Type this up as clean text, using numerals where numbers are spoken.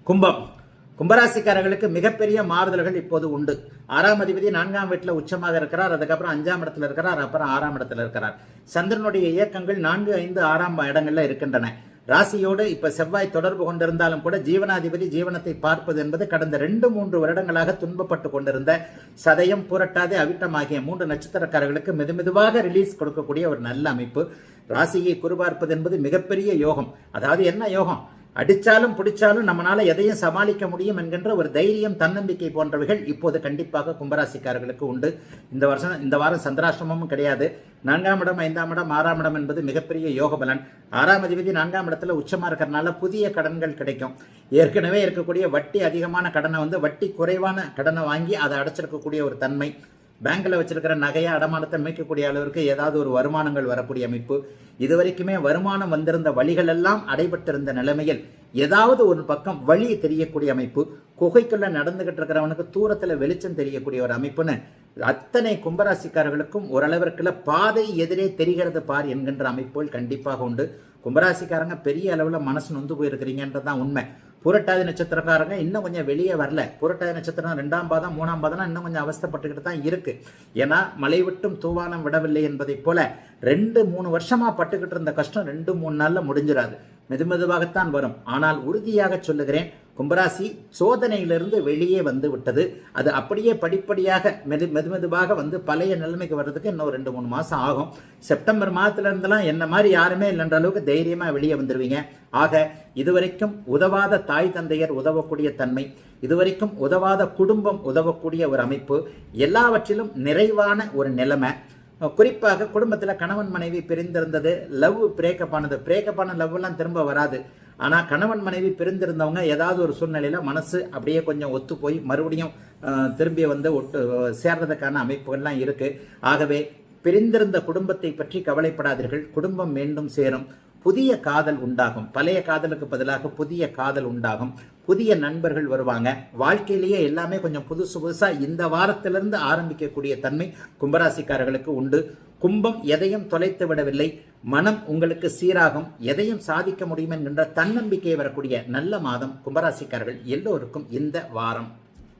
கும்பம் கும்பராசிக்காரர்களுக்கு மிகப்பெரிய மாறுதல்கள் இப்போது உண்டு. 6ஆம் அதிபதி 4ஆம் வீட்டில் உச்சமாக இருக்கிறார். அதுக்கப்புறம் 5ஆம் இடத்துல இருக்கிறார். அப்புறம் 6ஆம் இடத்துல இருக்கிறார். சந்திரனுடைய இயக்கங்கள் 4, 5, 6ஆம் இடங்கள்ல இருக்கின்றன. ராசியோடு இப்ப செவ்வாய் தொடர்பு கொண்டிருந்தாலும் கூட ஜீவனாதிபதி ஜீவனத்தை பார்ப்பது என்பது கடந்த 2-3 வருடங்களாக துன்பப்பட்டு கொண்டிருந்த சதயம், பூரட்டாதி, அவிட்டம் ஆகிய 3 நட்சத்திரக்காரர்களுக்கு மெதுமெதுவாக ரிலீஸ் கொடுக்கக்கூடிய ஒரு நல்ல அமைப்பு. ராசியை குறிபார்ப்பது என்பது மிகப்பெரிய யோகம். அதாவது என்ன யோகம்? அடிச்சாலும் பிடிச்சாலும் நம்மளால எதையும் சமாளிக்க முடியும் என்கின்ற ஒரு தைரியம், தன்னம்பிக்கை போன்றவைகள் இப்போது கண்டிப்பாக கும்பராசிக்காரர்களுக்கு உண்டு. இந்த வாரம் சந்திராஷ்டமமும் கிடையாது. 4ஆம் இடம், 5ஆம் இடம், 6ஆம் இடம் என்பது மிகப்பெரிய யோக பலன். 6ஆம் அதிபதி 4ஆம் இடத்துல உச்சமா இருக்கிறதுனால புதிய கடன்கள் கிடைக்கும். ஏற்கனவே இருக்கக்கூடிய வட்டி அதிகமான கடனை வட்டி குறைவான கடனை வாங்கி அதை அடைச்சிருக்கக்கூடிய ஒரு தன்மை. பேங்க்ல வச்சிருக்கிற நகையை அடமானத்தை மீட்கக்கூடிய அளவிற்கு ஏதாவது ஒரு வருமானங்கள் வரக்கூடிய அமைப்பு. இதுவரைக்குமே வருமானம் வந்திருந்த வழிகள் எல்லாம் அடைபட்டிருந்த நிலைமையில் ஏதாவது ஒரு பக்கம் வழி தெரியக்கூடிய அமைப்பு. குகைக்குள்ள நடந்துகிட்டு இருக்கிறவனுக்கு தூரத்துல வெளிச்சம் தெரியக்கூடிய ஒரு அமைப்புன்னு அத்தனை கும்பராசிக்காரர்களுக்கும் ஓரளவிற்குள்ள பாதை எதிரே தெரிகிறது பார் என்கின்ற அமைப்புகள் கண்டிப்பாக உண்டு. கும்பராசிக்காரங்க பெரிய அளவுல மனசு நொந்து போயிருக்கிறீங்கன்றதுதான் உண்மை. புரட்டாதி நட்சத்திரக்காரங்க இன்னும் கொஞ்சம் வெளியே வரல. புரட்டாதி நட்சத்திரம் 2ஆம் பாதம், 3ஆம் பாதம்னா இன்னும் கொஞ்சம் அவஸ்தப்பட்டுக்கிட்டு தான் இருக்கு. ஏன்னா மழை விட்டும் தூவானம் விடவில்லை என்பதை போல 2-3 வருஷமா பட்டுக்கிட்டு இருந்த கஷ்டம் 2-3 நாள்ல முடிஞ்சிடாது. மெதுமெதுவாகத்தான் வரும். ஆனால் உறுதியாக சொல்லுகிறேன், கும்பராசி சோதனையிலிருந்து வெளியே வந்து விட்டது. அது அப்படியே படிப்படியாக மெதுமெதுவாக பழைய நிலைமைக்கு வர்றதுக்கு இன்னும் 2-3 மாசம் ஆகும். செப்டம்பர் மாதத்துல இருந்தெல்லாம் என்ன மாதிரி யாருமே இல்லைன்ற அளவுக்கு தைரியமா வெளியே வந்துருவீங்க. ஆக இதுவரைக்கும் உதவாத தாய் தந்தையர் உதவக்கூடிய தன்மை, இதுவரைக்கும் உதவாத குடும்பம் உதவக்கூடிய ஒரு அமைப்பு, எல்லாவற்றிலும் நிறைவான ஒரு நிலைமை. குறிப்பாக குடும்பத்தில் கணவன் மனைவி பிரிந்திருந்தது, லவ் பிரேக்கப் ஆன லவ் எல்லாம் திரும்ப வராது. ஆனால் கணவன் மனைவி பிரிந்திருந்தவங்க ஏதாவது ஒரு சூழ்நிலையில மனசு அப்படியே கொஞ்சம் ஒத்து போய் மறுபடியும் திரும்பி சேர்றதுக்கான அமைப்புகள்லாம் இருக்கு. ஆகவே பிரிந்திருந்த குடும்பத்தை பற்றி கவலைப்படாதீர்கள். குடும்பம் மீண்டும் சேரும். புதிய காதல் உண்டாகும். பழைய காதலுக்கு பதிலாக புதிய காதல் உண்டாகும். புதிய நண்பர்கள் வருவாங்க. வாழ்க்கையிலேயே எல்லாமே கொஞ்சம் புதுசா இந்த வாரத்திலிருந்து ஆரம்பிக்கக்கூடிய தன்மை கும்பராசிக்காரர்களுக்கு உண்டு. கும்பம் எதையும் தொலைத்து விடவில்லை. மனம் உங்களுக்கு சீராகும். எதையும் சாதிக்க முடியும் என்கின்ற தன்னம்பிக்கை வரக்கூடிய நல்ல மாதம் கும்பராசிக்காரர்கள் எல்லோருக்கும் இந்த வாரம்.